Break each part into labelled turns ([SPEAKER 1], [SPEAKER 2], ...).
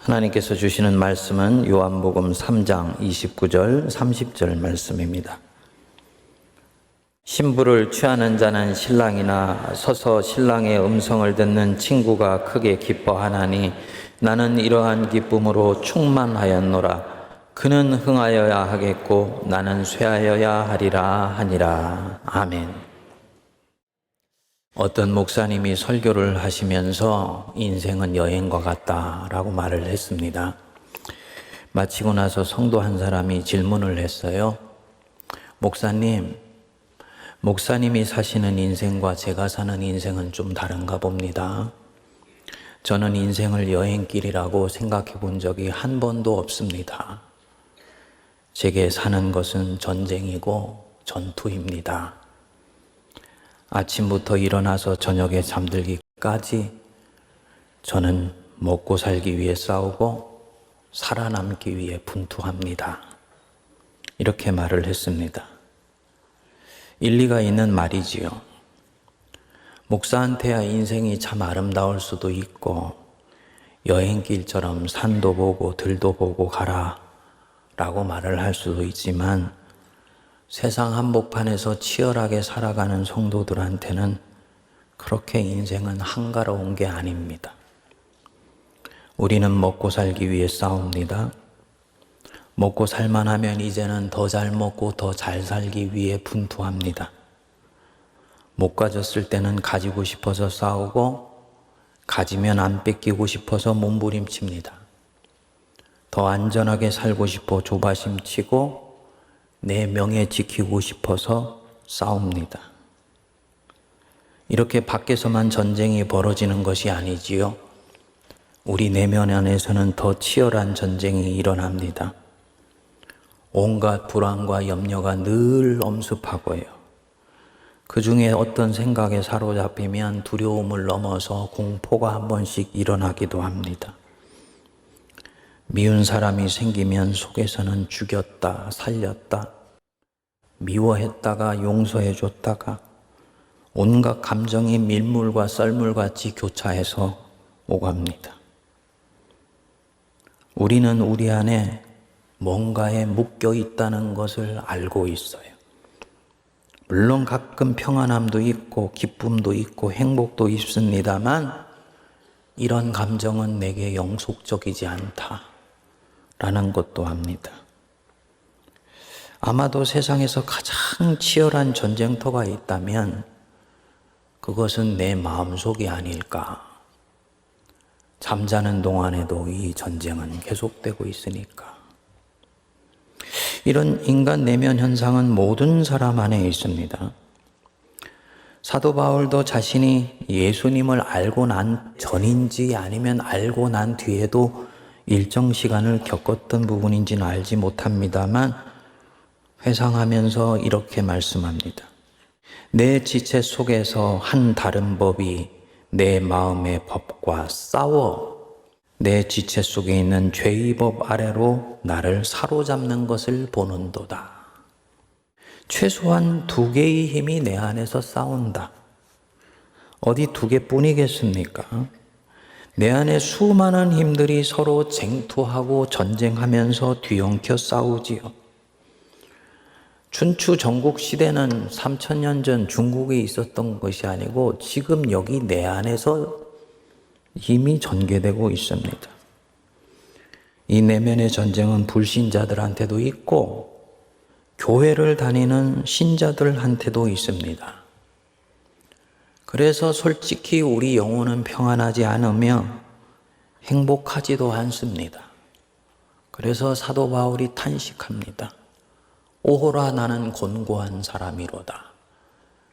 [SPEAKER 1] 하나님께서 주시는 말씀은 요한복음 3장 29절 30절 말씀입니다. 신부를 취하는 자는 신랑이나 서서 신랑의 음성을 듣는 친구가 크게 기뻐하나니 나는 이러한 기쁨으로 충만하였노라. 그는 흥하여야 하겠고 나는 쇠하여야 하리라 하니라. 아멘. 어떤 목사님이 설교를 하시면서 인생은 여행과 같다라고 말을 했습니다. 마치고 나서 성도 한 사람이 질문을 했어요. 목사님이 사시는 인생과 제가 사는 인생은 좀 다른가 봅니다. 저는 인생을 여행길이라고 생각해 본 적이 한 번도 없습니다. 제게 사는 것은 전쟁이고 전투입니다. 아침부터 일어나서 저녁에 잠들기까지 저는 먹고 살기 위해 싸우고 살아남기 위해 분투합니다. 이렇게 말을 했습니다. 일리가 있는 말이지요. 목사한테야 인생이 참 아름다울 수도 있고 여행길처럼 산도 보고 들도 보고 가라 라고 말을 할 수도 있지만 세상 한복판에서 치열하게 살아가는 성도들한테는 그렇게 인생은 한가로운 게 아닙니다. 우리는 먹고 살기 위해 싸웁니다. 먹고 살만하면 이제는 더 잘 먹고 더 잘 살기 위해 분투합니다. 못 가졌을 때는 가지고 싶어서 싸우고 가지면 안 뺏기고 싶어서 몸부림칩니다. 더 안전하게 살고 싶어 조바심 치고 내 명예 지키고 싶어서 싸웁니다. 이렇게 밖에서만 전쟁이 벌어지는 것이 아니지요. 우리 내면 안에서는 더 치열한 전쟁이 일어납니다. 온갖 불안과 염려가 늘 엄습하고요. 그 중에 어떤 생각에 사로잡히면 두려움을 넘어서 공포가 한 번씩 일어나기도 합니다. 미운 사람이 생기면 속에서는 죽였다, 살렸다, 미워했다가 용서해줬다가 온갖 감정이 밀물과 썰물같이 교차해서 오갑니다. 우리는 우리 안에 뭔가에 묶여 있다는 것을 알고 있어요. 물론 가끔 평안함도 있고 기쁨도 있고 행복도 있습니다만 이런 감정은 내게 영속적이지 않다라는 것도 압니다. 아마도 세상에서 가장 치열한 전쟁터가 있다면 그것은 내 마음속이 아닐까. 잠자는 동안에도 이 전쟁은 계속되고 있으니까. 이런 인간 내면 현상은 모든 사람 안에 있습니다. 사도 바울도 자신이 예수님을 알고 난 전인지 아니면 알고 난 뒤에도 일정 시간을 겪었던 부분인지는 알지 못합니다만 회상하면서 이렇게 말씀합니다. 내 지체 속에서 한 다른 법이 내 마음의 법과 싸워 내 지체 속에 있는 죄의 법 아래로 나를 사로잡는 것을 보는도다. 최소한 두 개의 힘이 내 안에서 싸운다. 어디 두 개뿐이겠습니까? 내 안에 수많은 힘들이 서로 쟁투하고 전쟁하면서 뒤엉켜 싸우지요. 춘추 전국 시대는 3000년 전 중국에 있었던 것이 아니고 지금 여기 내 안에서 이미 전개되고 있습니다. 이 내면의 전쟁은 불신자들한테도 있고 교회를 다니는 신자들한테도 있습니다. 그래서 솔직히 우리 영혼은 평안하지 않으며 행복하지도 않습니다. 그래서 사도 바울이 탄식합니다. 오호라 나는 곤고한 사람이로다.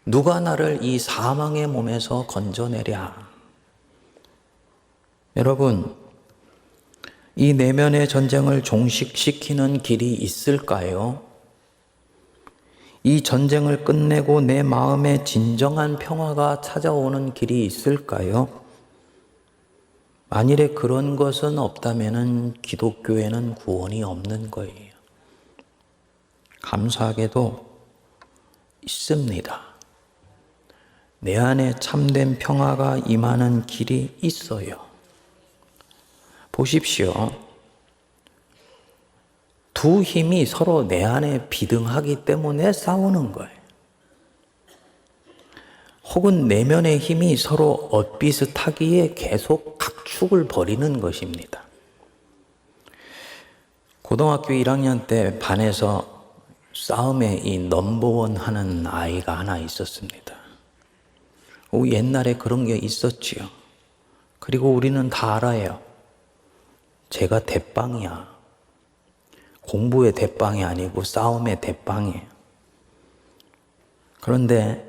[SPEAKER 1] 누가 나를 이 사망의 몸에서 건져내랴. 여러분, 이 내면의 전쟁을 종식시키는 길이 있을까요? 이 전쟁을 끝내고 내 마음에 진정한 평화가 찾아오는 길이 있을까요? 만일에 그런 것은 없다면 기독교에는 구원이 없는 거예요. 감사하게도 있습니다. 내 안에 참된 평화가 임하는 길이 있어요. 보십시오. 두 힘이 서로 내 안에 비등하기 때문에 싸우는 거예요. 혹은 내면의 힘이 서로 엇비슷하기에 계속 각축을 벌이는 것입니다. 고등학교 1학년 때 반에서 싸움에 이 넘버원 하는 아이가 하나 있었습니다. 옛날에 그런 게 있었지요. 그리고 우리는 다 알아요. 제가 대빵이야. 공부의 대빵이 아니고 싸움의 대빵이에요. 그런데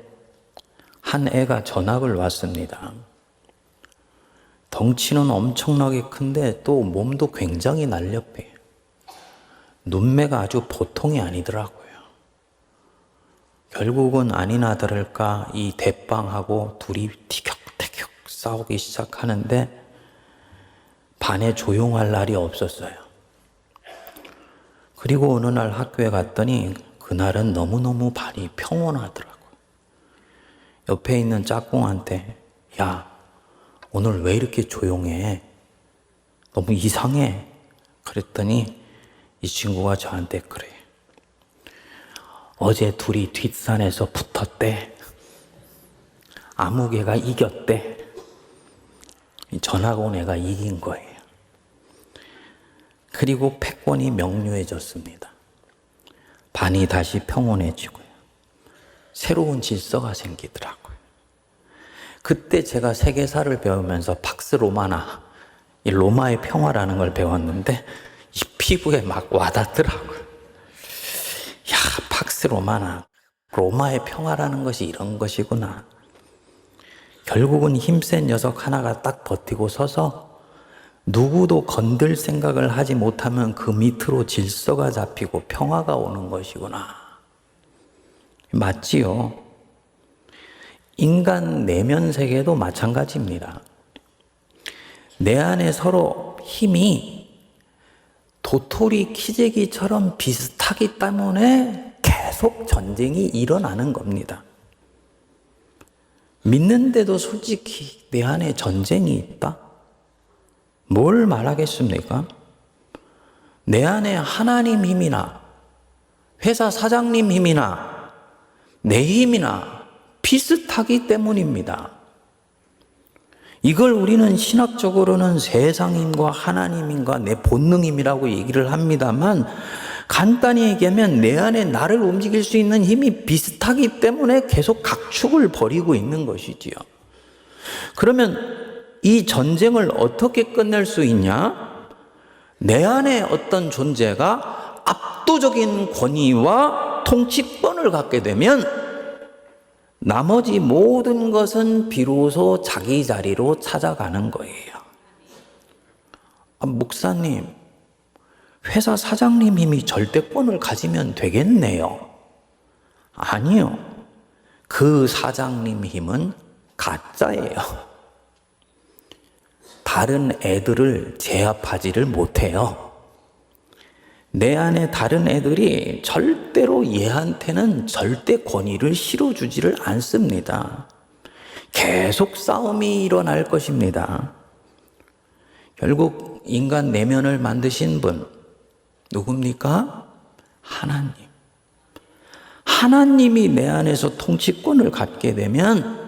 [SPEAKER 1] 한 애가 전학을 왔습니다. 덩치는 엄청나게 큰데 또 몸도 굉장히 날렵해요. 눈매가 아주 보통이 아니더라고요. 결국은 아니나 다를까 이 대빵하고 둘이 티격태격 싸우기 시작하는데 반에 조용할 날이 없었어요. 그리고 어느 날 학교에 갔더니 그날은 너무너무 반이 평온하더라고요. 옆에 있는 짝꿍한테 야, 오늘 왜 이렇게 조용해? 너무 이상해. 그랬더니 이 친구가 저한테 그래. 어제 둘이 뒷산에서 붙었대. 아무개가 이겼대. 전학 온 애가 이긴 거예요. 그리고 패권이 명료해졌습니다. 반이 다시 평온해지고요. 새로운 질서가 생기더라고요. 그때 제가 세계사를 배우면서 팍스 로마나, 이 로마의 평화라는 걸 배웠는데 이 피부에 막 와닿더라고요. 야, 팍스 로마나, 로마의 평화라는 것이 이런 것이구나. 결국은 힘센 녀석 하나가 딱 버티고 서서 누구도 건들 생각을 하지 못하면 그 밑으로 질서가 잡히고 평화가 오는 것이구나. 맞지요? 인간 내면 세계도 마찬가지입니다. 내 안에 서로 힘이 도토리 키재기처럼 비슷하기 때문에 계속 전쟁이 일어나는 겁니다. 믿는데도 솔직히 내 안에 전쟁이 있다? 뭘 말하겠습니까? 내 안에 하나님 힘이나 회사 사장님 힘이나 내 힘이나 비슷하기 때문입니다. 이걸 우리는 신학적으로는 세상 힘과 하나님 힘과 내 본능 힘이라고 얘기를 합니다만 간단히 얘기하면 내 안에 나를 움직일 수 있는 힘이 비슷하기 때문에 계속 각축을 벌이고 있는 것이지요. 그러면 이 전쟁을 어떻게 끝낼 수 있냐? 내 안에 어떤 존재가 압도적인 권위와 통치권을 갖게 되면 나머지 모든 것은 비로소 자기 자리로 찾아가는 거예요. 목사님, 회사 사장님 힘이 절대권을 가지면 되겠네요. 아니요. 그 사장님 힘은 가짜예요. 다른 애들을 제압하지를 못해요. 내 안에 다른 애들이 절대로 얘한테는 절대 권위를 실어주지를 않습니다. 계속 싸움이 일어날 것입니다. 결국 인간 내면을 만드신 분 누굽니까? 하나님. 하나님이 내 안에서 통치권을 갖게 되면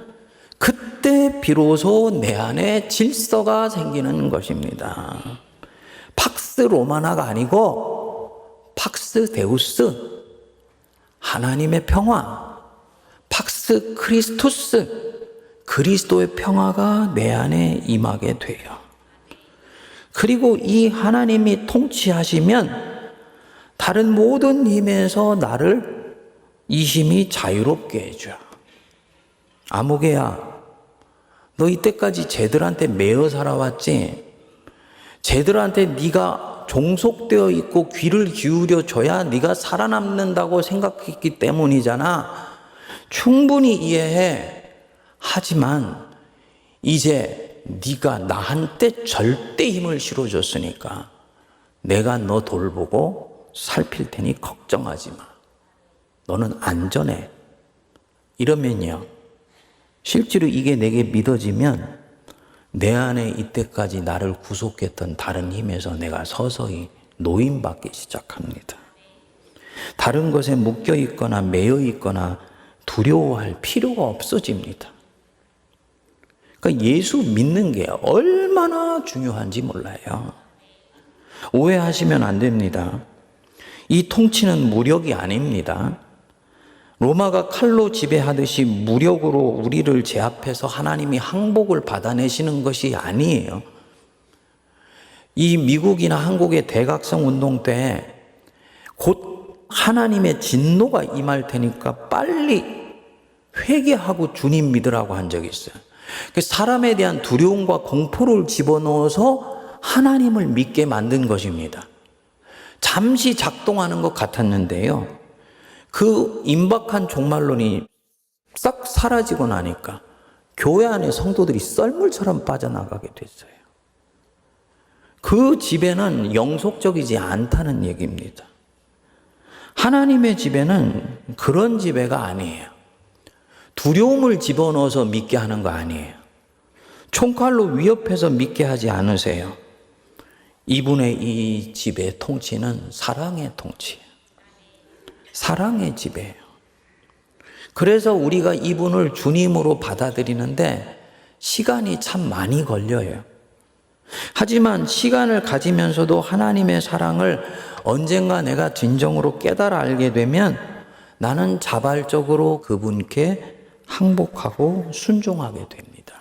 [SPEAKER 1] 그때 비로소 내 안에 질서가 생기는 것입니다. 팍스 로마나가 아니고 팍스 데우스, 하나님의 평화, 팍스 크리스투스, 그리스도의 평화가 내 안에 임하게 돼요. 그리고 이 하나님이 통치하시면 다른 모든 힘에서 나를 이 힘이 자유롭게 해줘요. 아무개야, 너 이때까지 쟤들한테 매여 살아왔지? 쟤들한테 네가 종속되어 있고 귀를 기울여 줘야 네가 살아남는다고 생각했기 때문이잖아. 충분히 이해해. 하지만 이제 네가 나한테 절대 힘을 실어줬으니까 내가 너 돌보고 살필 테니 걱정하지 마. 너는 안전해. 이러면요, 실제로 이게 내게 믿어지면 내 안에 이때까지 나를 구속했던 다른 힘에서 내가 서서히 노임받기 시작합니다. 다른 것에 묶여 있거나 매여 있거나 두려워할 필요가 없어집니다. 그러니까 예수 믿는 게 얼마나 중요한지 몰라요. 오해하시면 안 됩니다. 이 통치는 무력이 아닙니다. 로마가 칼로 지배하듯이 무력으로 우리를 제압해서 하나님이 항복을 받아내시는 것이 아니에요. 이 미국이나 한국의 대각성 운동 때 곧 하나님의 진노가 임할 테니까 빨리 회개하고 주님 믿으라고 한 적이 있어요. 사람에 대한 두려움과 공포를 집어넣어서 하나님을 믿게 만든 것입니다. 잠시 작동하는 것 같았는데요. 그 임박한 종말론이 싹 사라지고 나니까 교회 안에 성도들이 썰물처럼 빠져나가게 됐어요. 그 지배는 영속적이지 않다는 얘기입니다. 하나님의 지배는 그런 지배가 아니에요. 두려움을 집어넣어서 믿게 하는 거 아니에요. 총칼로 위협해서 믿게 하지 않으세요. 이분의 이 지배 통치는 사랑의 통치예요. 사랑의 지배예요. 그래서 우리가 이분을 주님으로 받아들이는데 시간이 참 많이 걸려요. 하지만 시간을 가지면서도 하나님의 사랑을 언젠가 내가 진정으로 깨달아 알게 되면 나는 자발적으로 그분께 항복하고 순종하게 됩니다.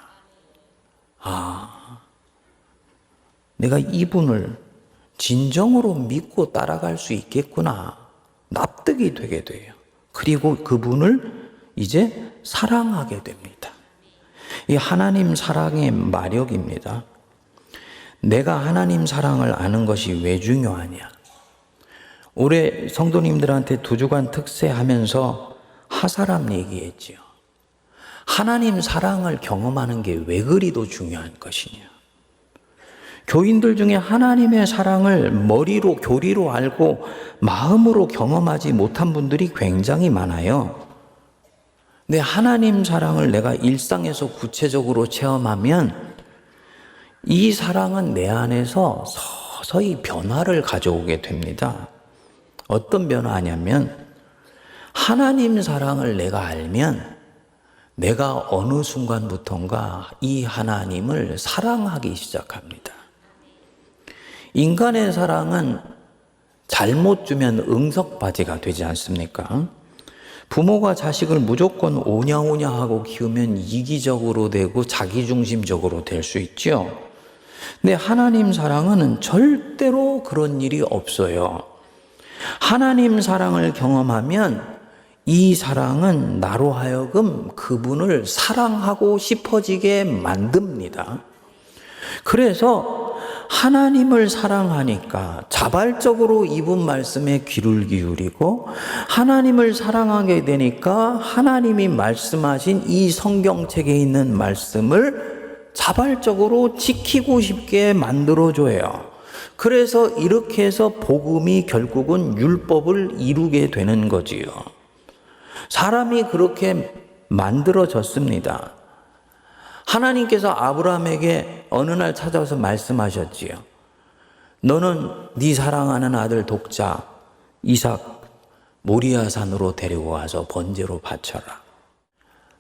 [SPEAKER 1] 내가 이분을 진정으로 믿고 따라갈 수 있겠구나. 납득이 되게 돼요. 그리고 그분을 이제 사랑하게 됩니다. 이 하나님 사랑의 마력입니다. 내가 하나님 사랑을 아는 것이 왜 중요하냐? 올해 성도님들한테 2주간 특세하면서 하사람 얘기했지요. 하나님 사랑을 경험하는 게 왜 그리도 중요한 것이냐? 교인들 중에 하나님의 사랑을 머리로 교리로 알고 마음으로 경험하지 못한 분들이 굉장히 많아요. 근데 하나님 사랑을 내가 일상에서 구체적으로 체험하면 이 사랑은 내 안에서 서서히 변화를 가져오게 됩니다. 어떤 변화냐면 하나님 사랑을 내가 알면 내가 어느 순간부턴가 이 하나님을 사랑하기 시작합니다. 인간의 사랑은 잘못 주면 응석바지가 되지 않습니까? 부모가 자식을 무조건 오냐오냐 하고 키우면 이기적으로 되고 자기중심적으로 될 수 있죠. 근데 하나님 사랑은 절대로 그런 일이 없어요. 하나님 사랑을 경험하면 이 사랑은 나로 하여금 그분을 사랑하고 싶어지게 만듭니다. 그래서 하나님을 사랑하니까 자발적으로 이분 말씀에 귀를 기울이고 하나님을 사랑하게 되니까 하나님이 말씀하신 이 성경책에 있는 말씀을 자발적으로 지키고 싶게 만들어줘요. 그래서 이렇게 해서 복음이 결국은 율법을 이루게 되는 거지요. 사람이 그렇게 만들어졌습니다. 하나님께서 아브라함에게 어느 날 찾아와서 말씀하셨지요. 너는 네 사랑하는 아들 독자 이삭 모리아산으로 데리고 와서 번제로 바쳐라.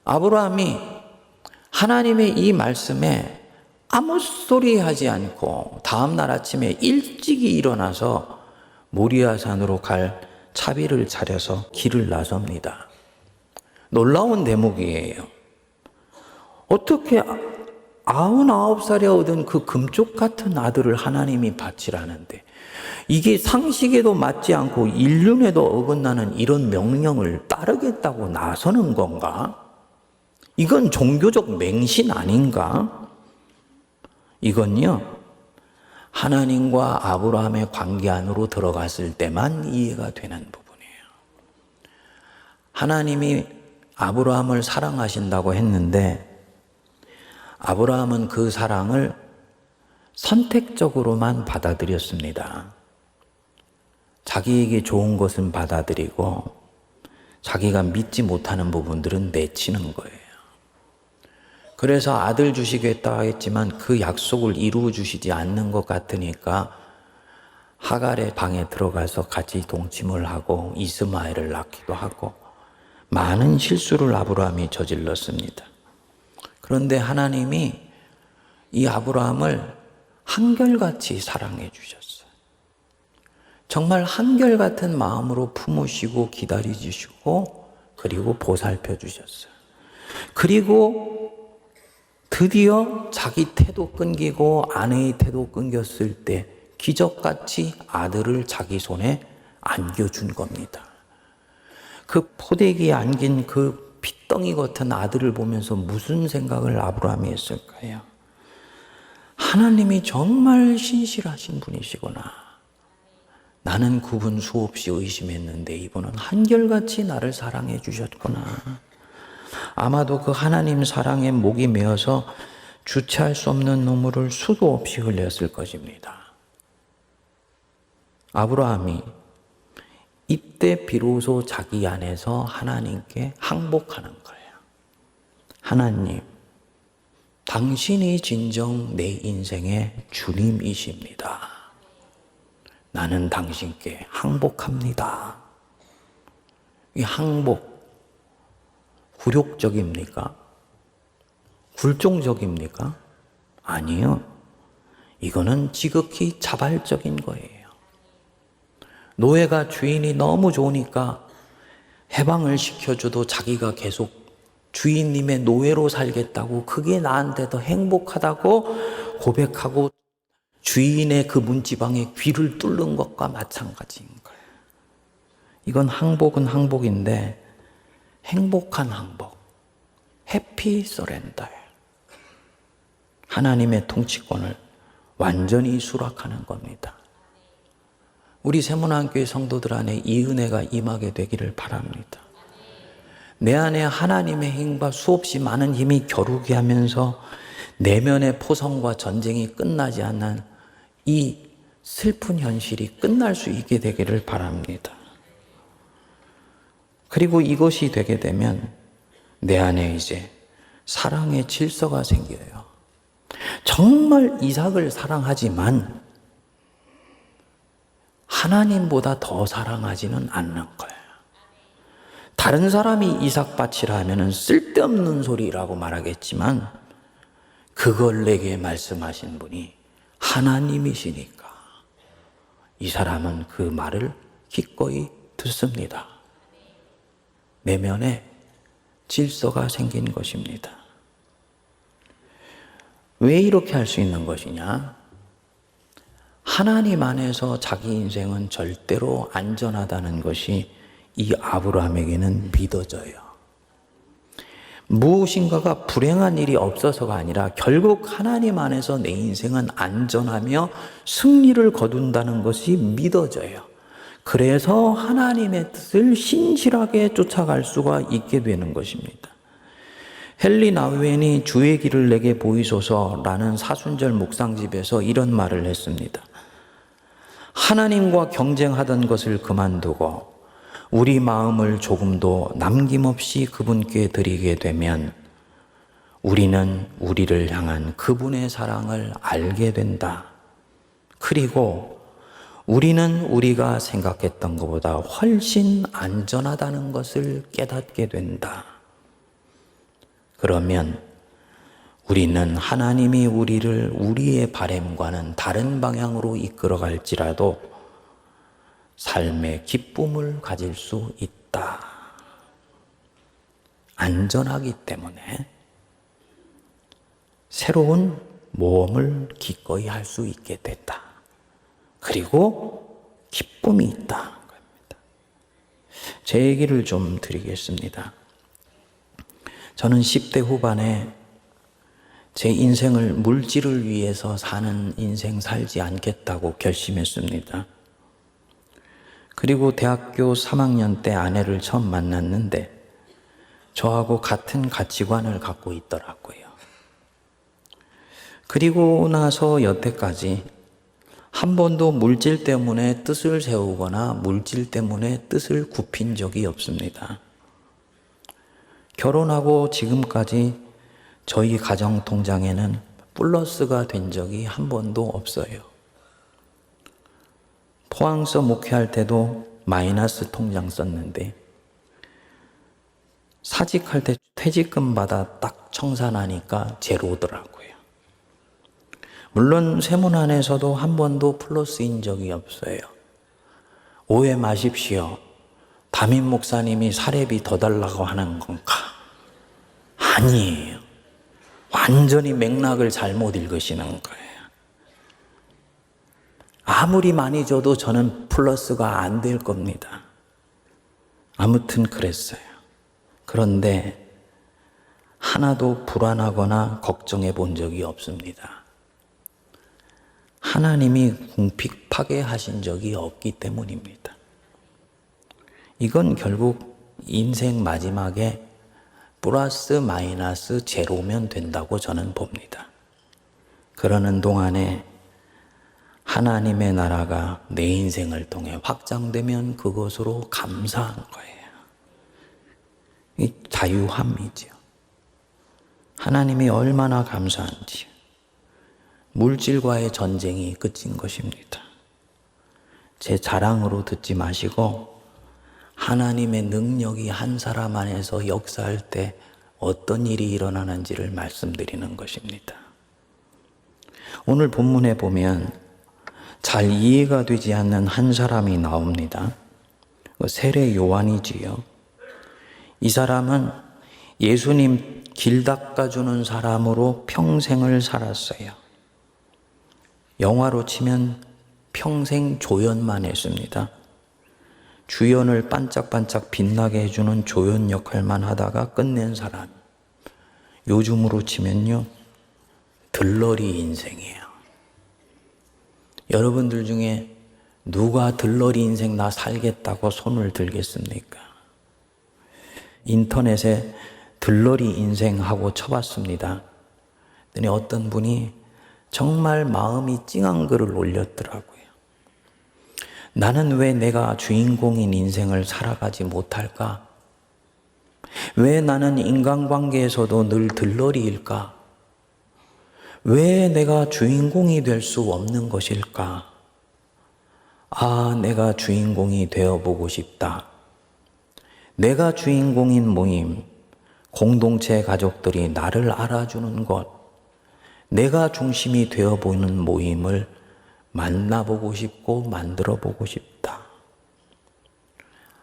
[SPEAKER 1] 아브라함이 하나님의 이 말씀에 아무 소리 하지 않고 다음날 아침에 일찍이 일어나서 모리아산으로 갈 차비를 차려서 길을 나섭니다. 놀라운 대목이에요. 어떻게 99살에 얻은 그 금쪽 같은 아들을 하나님이 바치라는데 이게 상식에도 맞지 않고 인륜에도 어긋나는 이런 명령을 따르겠다고 나서는 건가? 이건 종교적 맹신 아닌가? 이건요, 하나님과 아브라함의 관계 안으로 들어갔을 때만 이해가 되는 부분이에요. 하나님이 아브라함을 사랑하신다고 했는데 아브라함은 그 사랑을 선택적으로만 받아들였습니다. 자기에게 좋은 것은 받아들이고 자기가 믿지 못하는 부분들은 내치는 거예요. 그래서 아들 주시겠다 했지만 그 약속을 이루어 주시지 않는 것 같으니까 하갈의 방에 들어가서 같이 동침을 하고 이스마엘을 낳기도 하고 많은 실수를 아브라함이 저질렀습니다. 그런데 하나님이 이 아브라함을 한결같이 사랑해 주셨어요. 정말 한결같은 마음으로 품으시고 기다려 주시고 그리고 보살펴 주셨어요. 그리고 드디어 자기 태도 끊기고 아내의 태도 끊겼을 때 기적같이 아들을 자기 손에 안겨준 겁니다. 그 포대기에 안긴 그 핏덩이 같은 아들을 보면서 무슨 생각을 아브라함이 했을까요? 하나님이 정말 신실하신 분이시구나. 나는 그분 수없이 의심했는데 이분은 한결같이 나를 사랑해 주셨구나. 아마도 그 하나님 사랑에 목이 메어서 주체할 수 없는 눈물을 수도 없이 흘렸을 것입니다. 아브라함이 이때 비로소 자기 안에서 하나님께 항복하는 거예요. 하나님, 당신이 진정 내 인생의 주님이십니다. 나는 당신께 항복합니다. 이 항복, 굴욕적입니까? 굴종적입니까? 아니요. 이거는 지극히 자발적인 거예요. 노예가 주인이 너무 좋으니까 해방을 시켜줘도 자기가 계속 주인님의 노예로 살겠다고 그게 나한테 더 행복하다고 고백하고 주인의 그 문지방에 귀를 뚫는 것과 마찬가지인 거예요. 이건 항복은 항복인데 행복한 항복, 해피 서렌더예요. 하나님의 통치권을 완전히 수락하는 겁니다. 우리 세문안교회 성도들 안에 이 은혜가 임하게 되기를 바랍니다. 내 안에 하나님의 힘과 수없이 많은 힘이 겨루게 하면서 내면의 포성과 전쟁이 끝나지 않는 이 슬픈 현실이 끝날 수 있게 되기를 바랍니다. 그리고 이것이 되게 되면 내 안에 이제 사랑의 질서가 생겨요. 정말 이삭을 사랑하지만 하나님보다 더 사랑하지는 않는 거예요. 다른 사람이 이삭밭이라 하면 쓸데없는 소리라고 말하겠지만 그걸 내게 말씀하신 분이 하나님이시니까 이 사람은 그 말을 기꺼이 듣습니다. 내면에 질서가 생긴 것입니다. 왜 이렇게 할 수 있는 것이냐? 하나님 안에서 자기 인생은 절대로 안전하다는 것이 이 아브라함에게는 믿어져요. 무엇인가가 불행한 일이 없어서가 아니라 결국 하나님 안에서 내 인생은 안전하며 승리를 거둔다는 것이 믿어져요. 그래서 하나님의 뜻을 신실하게 쫓아갈 수가 있게 되는 것입니다. 헨리 나우엔이 주의 길을 내게 보이소서라는 사순절 묵상집에서 이런 말을 했습니다. 하나님과 경쟁하던 것을 그만두고 우리 마음을 조금도 남김없이 그분께 드리게 되면 우리는 우리를 향한 그분의 사랑을 알게 된다. 그리고 우리는 우리가 생각했던 것보다 훨씬 안전하다는 것을 깨닫게 된다. 그러면 우리는 하나님이 우리를 우리의 바램과는 다른 방향으로 이끌어 갈지라도 삶의 기쁨을 가질 수 있다. 안전하기 때문에 새로운 모험을 기꺼이 할 수 있게 됐다. 그리고 기쁨이 있다. 제 얘기를 좀 드리겠습니다. 저는 10대 후반에 제 인생을 물질을 위해서 사는 인생 살지 않겠다고 결심했습니다. 그리고 대학교 3학년 때 아내를 처음 만났는데 저하고 같은 가치관을 갖고 있더라고요. 그리고 나서 여태까지 한 번도 물질 때문에 뜻을 세우거나 물질 때문에 뜻을 굽힌 적이 없습니다. 결혼하고 지금까지 저희 가정통장에는 플러스가 된 적이 한 번도 없어요. 포항서 목회할 때도 마이너스 통장 썼는데 사직할 때 퇴직금 받아 딱 청산하니까 제로더라고요. 물론 세문안에서도 한 번도 플러스인 적이 없어요. 오해 마십시오. 담임 목사님이 사례비 더 달라고 하는 건가? 아니에요. 완전히 맥락을 잘못 읽으시는 거예요. 아무리 많이 줘도 저는 플러스가 안 될 겁니다. 아무튼 그랬어요. 그런데 하나도 불안하거나 걱정해 본 적이 없습니다. 하나님이 궁핍하게 하신 적이 없기 때문입니다. 이건 결국 인생 마지막에 플러스 마이너스 제로면 된다고 저는 봅니다. 그러는 동안에 하나님의 나라가 내 인생을 통해 확장되면 그것으로 감사한 거예요. 이 자유함이죠. 하나님이 얼마나 감사한지. 물질과의 전쟁이 끝인 것입니다. 제 자랑으로 듣지 마시고 하나님의 능력이 한 사람 안에서 역사할 때 어떤 일이 일어나는지를 말씀드리는 것입니다. 오늘 본문에 보면 잘 이해가 되지 않는 한 사람이 나옵니다. 세례 요한이지요. 이 사람은 예수님 길 닦아주는 사람으로 평생을 살았어요. 영화로 치면 평생 조연만 했습니다. 주연을 반짝반짝 빛나게 해주는 조연 역할만 하다가 끝낸 사람. 요즘으로 치면요, 들러리 인생이에요. 여러분들 중에 누가 들러리 인생 나 살겠다고 손을 들겠습니까? 인터넷에 들러리 인생하고 쳐봤습니다. 그랬더니 어떤 분이 정말 마음이 찡한 글을 올렸더라고요. 나는 왜 내가 주인공인 인생을 살아가지 못할까? 왜 나는 인간관계에서도 늘 들러리일까? 왜 내가 주인공이 될 수 없는 것일까? 아, 내가 주인공이 되어보고 싶다. 내가 주인공인 모임, 공동체 가족들이 나를 알아주는 것, 내가 중심이 되어보는 모임을 만나보고 싶고 만들어보고 싶다.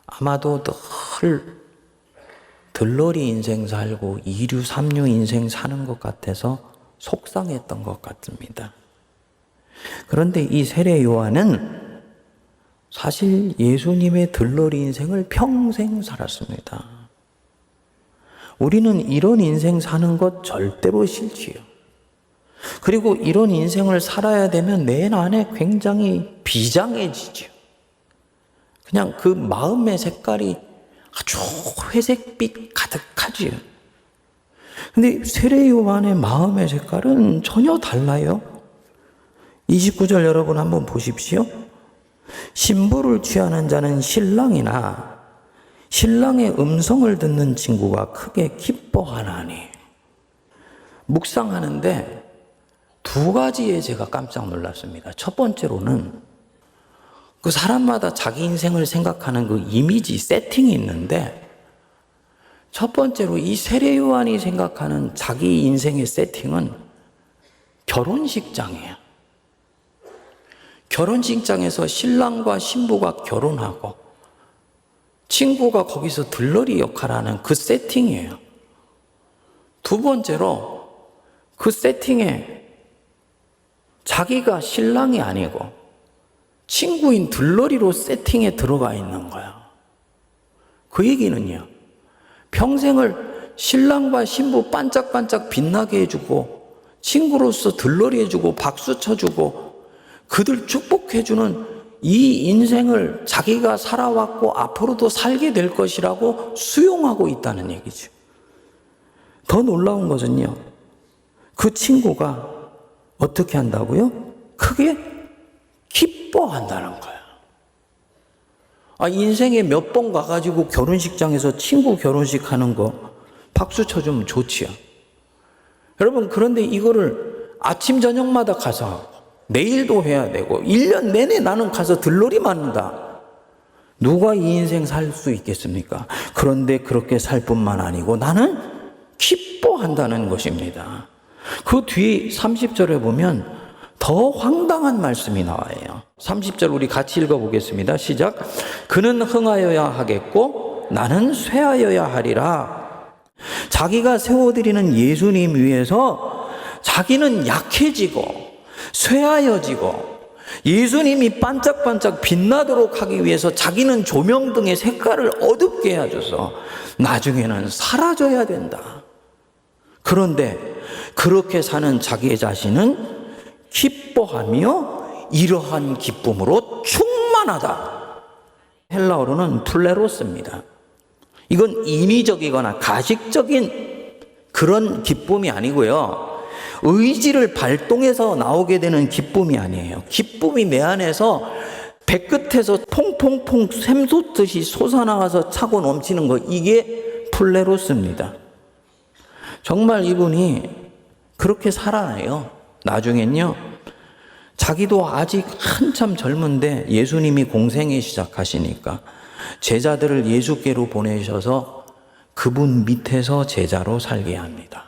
[SPEAKER 1] 아마도 늘 들러리 인생 살고 2류, 3류 인생 사는 것 같아서 속상했던 것 같습니다. 그런데 이 세례 요한은 사실 예수님의 들러리 인생을 평생 살았습니다. 우리는 이런 인생 사는 것 절대로 싫지요. 그리고 이런 인생을 살아야 되면 내 안에 굉장히 비장해지죠. 그냥 그 마음의 색깔이 아주 회색빛 가득하지요. 근데 세례 요한의 마음의 색깔은 전혀 달라요. 29절 여러분 한번 보십시오. 신부를 취하는 자는 신랑이나 신랑의 음성을 듣는 친구가 크게 기뻐하나니. 묵상하는데 두 가지에 제가 깜짝 놀랐습니다. 첫 번째로는 그 사람마다 자기 인생을 생각하는 그 이미지 세팅이 있는데, 첫 번째로 이 세례 요한이 생각하는 자기 인생의 세팅은 결혼식장이에요. 결혼식장에서 신랑과 신부가 결혼하고 친구가 거기서 들러리 역할하는 그 세팅이에요. 두 번째로 그 세팅에 자기가 신랑이 아니고 친구인 들러리로 세팅에 들어가 있는 거야. 그 얘기는요, 평생을 신랑과 신부 반짝반짝 빛나게 해주고 친구로서 들러리 해주고 박수 쳐주고 그들 축복해주는 이 인생을 자기가 살아왔고 앞으로도 살게 될 것이라고 수용하고 있다는 얘기죠. 더 놀라운 것은요, 그 친구가 어떻게 한다고요? 크게 기뻐한다는 거야. 인생에 몇 번 가가지고 결혼식장에서 친구 결혼식 하는 거 박수 쳐주면 좋지요. 여러분, 그런데 이거를 아침 저녁마다 가서 하고 내일도 해야 되고 1년 내내 나는 가서 들러리 맞는다. 누가 이 인생 살 수 있겠습니까? 그런데 그렇게 살 뿐만 아니고 나는 기뻐한다는 것입니다. 그 뒤 30절에 보면 더 황당한 말씀이 나와요. 30절 우리 같이 읽어보겠습니다. 시작. 그는 흥하여야 하겠고 나는 쇠하여야 하리라. 자기가 세워드리는 예수님 위해서 자기는 약해지고 쇠하여지고 예수님이 반짝반짝 빛나도록 하기 위해서 자기는 조명등의 색깔을 어둡게 해줘서 나중에는 사라져야 된다. 그런데 그렇게 사는 자기의 자신은 기뻐하며 이러한 기쁨으로 충만하다. 헬라어로는 플레로스입니다. 이건 인위적이거나 가식적인 그런 기쁨이 아니고요. 의지를 발동해서 나오게 되는 기쁨이 아니에요. 기쁨이 내 안에서 배끝에서 퐁퐁퐁 샘솟듯이 솟아나와서 차고 넘치는 거, 이게 플레로스입니다. 정말 이분이 그렇게 살아요. 나중엔요, 자기도 아직 한참 젊은데 예수님이 공생애 시작하시니까 제자들을 예수께로 보내셔서 그분 밑에서 제자로 살게 합니다.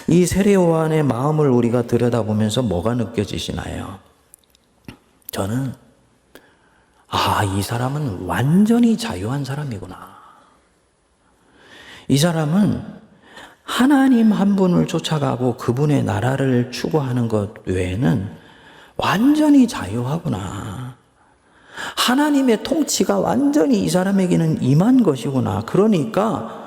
[SPEAKER 1] 이 세례 요한의 마음을 우리가 들여다보면서 뭐가 느껴지시나요? 저는 이 사람은 완전히 자유한 사람이구나. 이 사람은 하나님 한 분을 쫓아가고 그분의 나라를 추구하는 것 외에는 완전히 자유하구나. 하나님의 통치가 완전히 이 사람에게는 임한 것이구나. 그러니까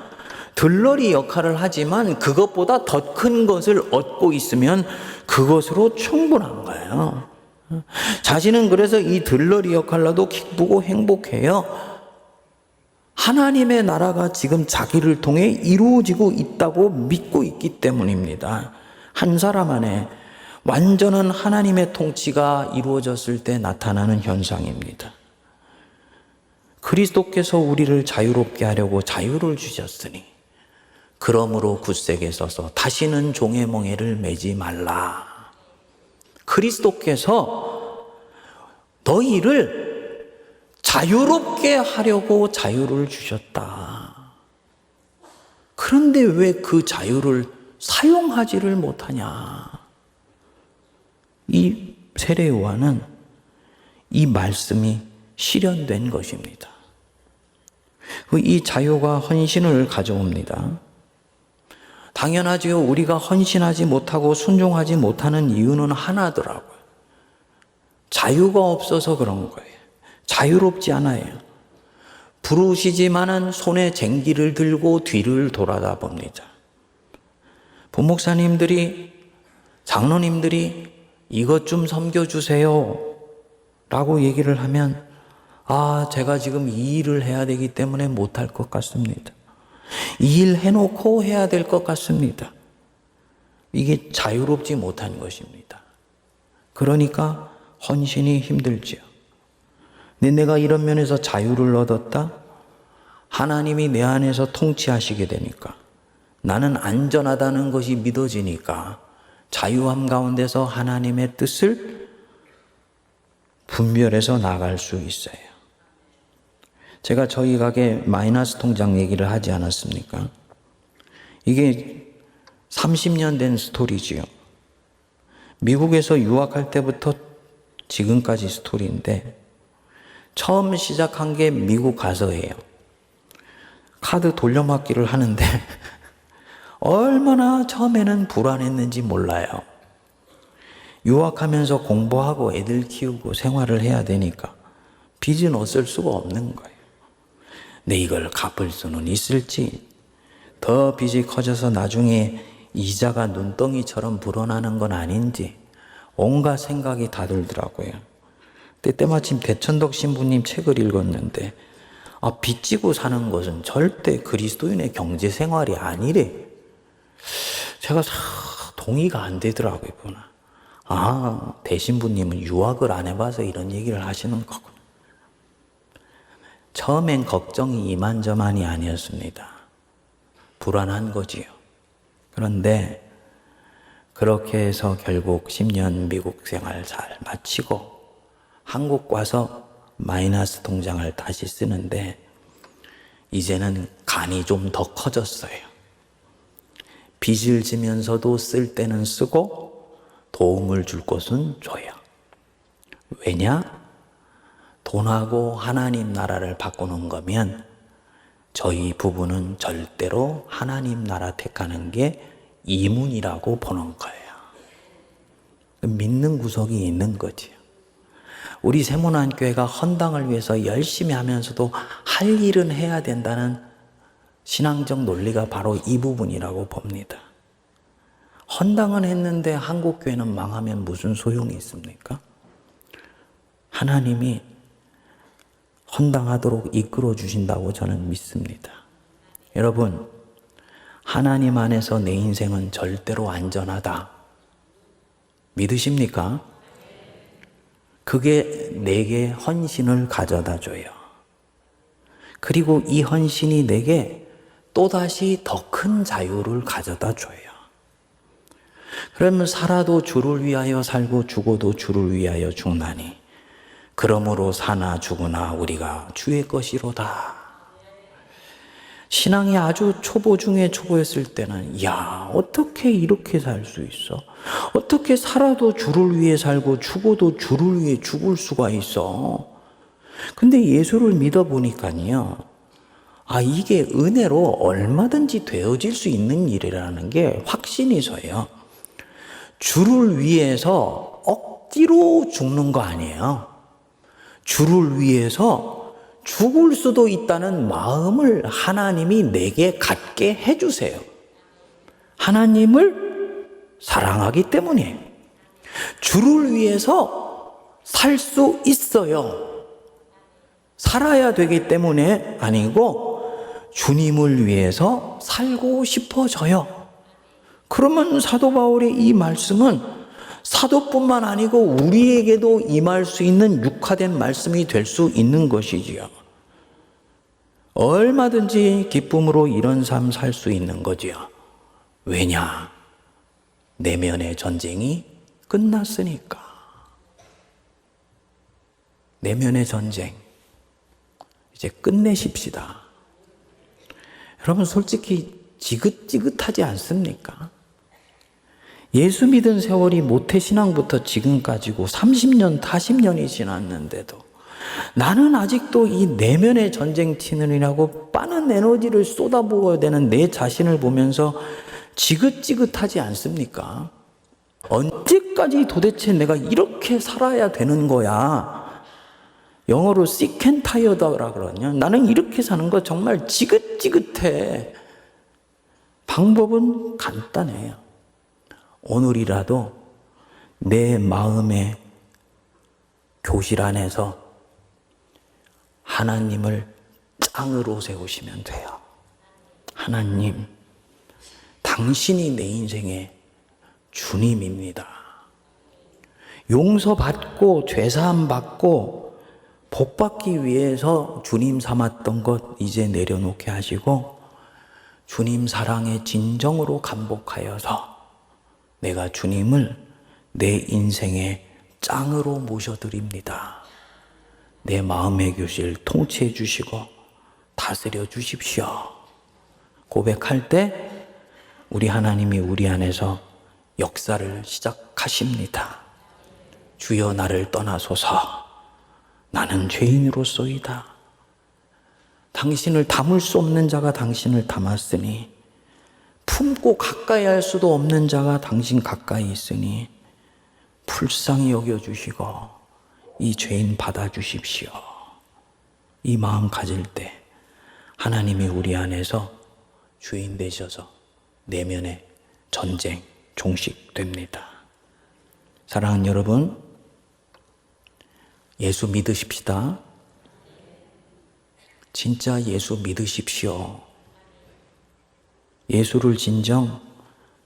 [SPEAKER 1] 들러리 역할을 하지만 그것보다 더 큰 것을 얻고 있으면 그것으로 충분한 거예요. 자신은 그래서 이 들러리 역할로도 기쁘고 행복해요. 하나님의 나라가 지금 자기를 통해 이루어지고 있다고 믿고 있기 때문입니다. 한 사람 안에 완전한 하나님의 통치가 이루어졌을 때 나타나는 현상입니다. 그리스도께서 우리를 자유롭게 하려고 자유를 주셨으니 그러므로 굳세게 서서 다시는 종의 멍에를 매지 말라. 그리스도께서 너희를 자유롭게 하려고 자유를 주셨다. 그런데 왜 그 자유를 사용하지를 못하냐? 이 세례 요한은 이 말씀이 실현된 것입니다. 이 자유가 헌신을 가져옵니다. 당연하지요. 우리가 헌신하지 못하고 순종하지 못하는 이유는 하나더라고요. 자유가 없어서 그런 거예요. 자유롭지 않아요. 부르시지만은 손에 쟁기를 들고 뒤를 돌아다 봅니다. 부목사님들이, 장로님들이 이것 좀 섬겨주세요 라고 얘기를 하면 제가 지금 이 일을 해야 되기 때문에 못할 것 같습니다. 이 일 해놓고 해야 될 것 같습니다. 이게 자유롭지 못한 것입니다. 그러니까 헌신이 힘들지요. 근데 내가 이런 면에서 자유를 얻었다? 하나님이 내 안에서 통치하시게 되니까, 나는 안전하다는 것이 믿어지니까 자유함 가운데서 하나님의 뜻을 분별해서 나갈 수 있어요. 제가 저희 가게 마이너스 통장 얘기를 하지 않았습니까? 이게 30년 된 스토리지요. 미국에서 유학할 때부터 지금까지 스토리인데, 처음 시작한 게 미국 가서예요. 카드 돌려막기를 하는데 얼마나 처음에는 불안했는지 몰라요. 유학하면서 공부하고 애들 키우고 생활을 해야 되니까 빚은 없을 수가 없는 거예요. 근데 이걸 갚을 수는 있을지, 더 빚이 커져서 나중에 이자가 눈덩이처럼 불어나는 건 아닌지 온갖 생각이 다 들더라고요. 때마침 대천덕 신부님 책을 읽었는데 빚지고 사는 것은 절대 그리스도인의 경제 생활이 아니래. 제가 동의가 안 되더라고요. 대신부님은 유학을 안 해봐서 이런 얘기를 하시는 거구나. 처음엔 걱정이 이만저만이 아니었습니다. 불안한 거지요. 그런데 그렇게 해서 결국 10년 미국 생활 잘 마치고 한국 와서 마이너스 통장을 다시 쓰는데 이제는 간이 좀 더 커졌어요. 빚을 지면서도 쓸 때는 쓰고 도움을 줄 곳은 줘요. 왜냐? 돈하고 하나님 나라를 바꾸는 거면 저희 부부는 절대로 하나님 나라 택하는 게 이문이라고 보는 거예요. 믿는 구석이 있는 거지요. 우리 세문안교회가 헌당을 위해서 열심히 하면서도 할 일은 해야 된다는 신앙적 논리가 바로 이 부분이라고 봅니다. 헌당은 했는데 한국 교회는 망하면 무슨 소용이 있습니까? 하나님이 헌당하도록 이끌어 주신다고 저는 믿습니다. 여러분, 하나님 안에서 내 인생은 절대로 안전하다. 믿으십니까? 그게 내게 헌신을 가져다 줘요. 그리고 이 헌신이 내게 또다시 더 큰 자유를 가져다 줘요. 그러면 살아도 주를 위하여 살고 죽어도 주를 위하여 죽나니 그러므로 사나 죽으나 우리가 주의 것이로다. 신앙이 아주 초보 중에 초보였을 때는 야, 어떻게 이렇게 살 수 있어? 어떻게 살아도 주를 위해 살고 죽어도 주를 위해 죽을 수가 있어? 근데 예수를 믿어보니까요, 아, 이게 은혜로 얼마든지 되어질 수 있는 일이라는 게 확신이 서요. 주를 위해서 억지로 죽는 거 아니에요. 주를 위해서 죽을 수도 있다는 마음을 하나님이 내게 갖게 해주세요. 하나님을 사랑하기 때문에 주를 위해서 살 수 있어요. 살아야 되기 때문에 아니고 주님을 위해서 살고 싶어져요. 그러면 사도 바울의 이 말씀은 사도뿐만 아니고 우리에게도 임할 수 있는 육화된 말씀이 될 수 있는 것이지요. 얼마든지 기쁨으로 이런 삶 살 수 있는 거지요. 왜냐? 내면의 전쟁이 끝났으니까. 내면의 전쟁 이제 끝내십시다. 여러분, 솔직히 지긋지긋하지 않습니까? 예수 믿은 세월이 모태신앙부터 지금까지고 30년, 40년이 지났는데도 나는 아직도 이 내면의 전쟁 치느라고 빠른 에너지를 쏟아부어야 되는 내 자신을 보면서 지긋지긋하지 않습니까? 언제까지 도대체 내가 이렇게 살아야 되는 거야? 영어로 sick and tired라 그러냐? 나는 이렇게 사는 거 정말 지긋지긋해. 방법은 간단해요. 오늘이라도 내 마음의 교실 안에서 하나님을 짱으로 세우시면 돼요. 하나님, 당신이 내 인생의 주님입니다. 용서받고 죄사함 받고 복 받기 위해서 주님 삼았던 것 이제 내려놓게 하시고 주님 사랑의 진정으로 감복하여서 내가 주님을 내 인생의 짱으로 모셔드립니다. 내 마음의 교실 통치해 주시고 다스려 주십시오. 고백할 때 우리 하나님이 우리 안에서 역사를 시작하십니다. 주여 나를 떠나소서. 나는 죄인으로소이다. 당신을 담을 수 없는 자가 당신을 담았으니 품고 가까이 할 수도 없는 자가 당신 가까이 있으니 불쌍히 여겨주시고 이 죄인 받아주십시오. 이 마음 가질 때 하나님이 우리 안에서 주인 되셔서 내면의 전쟁 종식됩니다. 사랑하는 여러분, 예수 믿으십시다. 진짜 예수 믿으십시오. 예수를 진정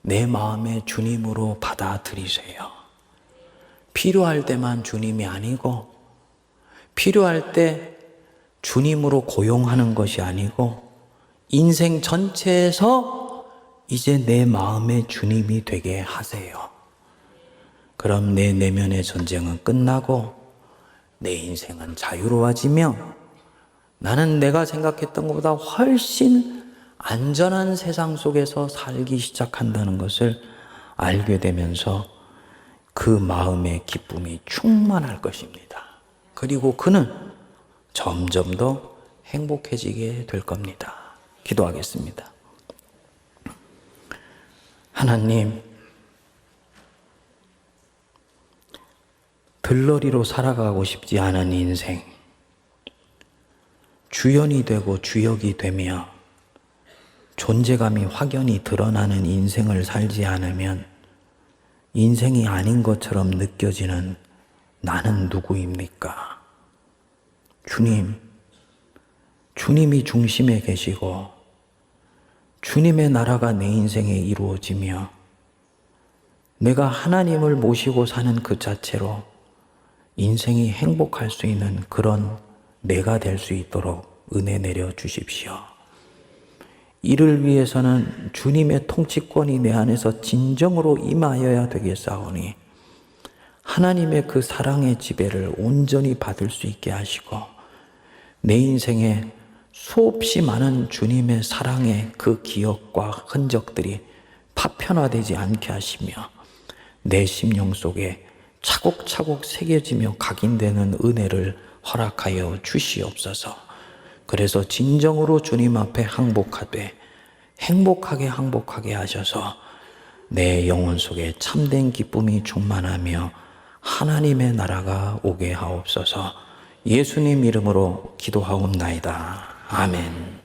[SPEAKER 1] 내 마음의 주님으로 받아들이세요. 필요할 때만 주님이 아니고 필요할 때 주님으로 고용하는 것이 아니고 인생 전체에서 이제 내 마음의 주님이 되게 하세요. 그럼 내 내면의 전쟁은 끝나고 내 인생은 자유로워지며 나는 내가 생각했던 것보다 훨씬 안전한 세상 속에서 살기 시작한다는 것을 알게 되면서 그 마음의 기쁨이 충만할 것입니다. 그리고 그는 점점 더 행복해지게 될 겁니다. 기도하겠습니다. 하나님, 들러리로 살아가고 싶지 않은 인생, 주연이 되고 주역이 되며 존재감이 확연히 드러나는 인생을 살지 않으면 인생이 아닌 것처럼 느껴지는 나는 누구입니까? 주님, 주님이 중심에 계시고 주님의 나라가 내 인생에 이루어지며 내가 하나님을 모시고 사는 그 자체로 인생이 행복할 수 있는 그런 내가 될 수 있도록 은혜 내려 주십시오. 이를 위해서는 주님의 통치권이 내 안에서 진정으로 임하여야 되겠사오니 하나님의 그 사랑의 지배를 온전히 받을 수 있게 하시고 내 인생에 수없이 많은 주님의 사랑의 그 기억과 흔적들이 파편화되지 않게 하시며 내 심령 속에 차곡차곡 새겨지며 각인되는 은혜를 허락하여 주시옵소서. 그래서 진정으로 주님 앞에 항복하되 행복하게 하셔서 내 영혼 속에 참된 기쁨이 충만하며 하나님의 나라가 오게 하옵소서. 예수님 이름으로 기도하옵나이다. 아멘.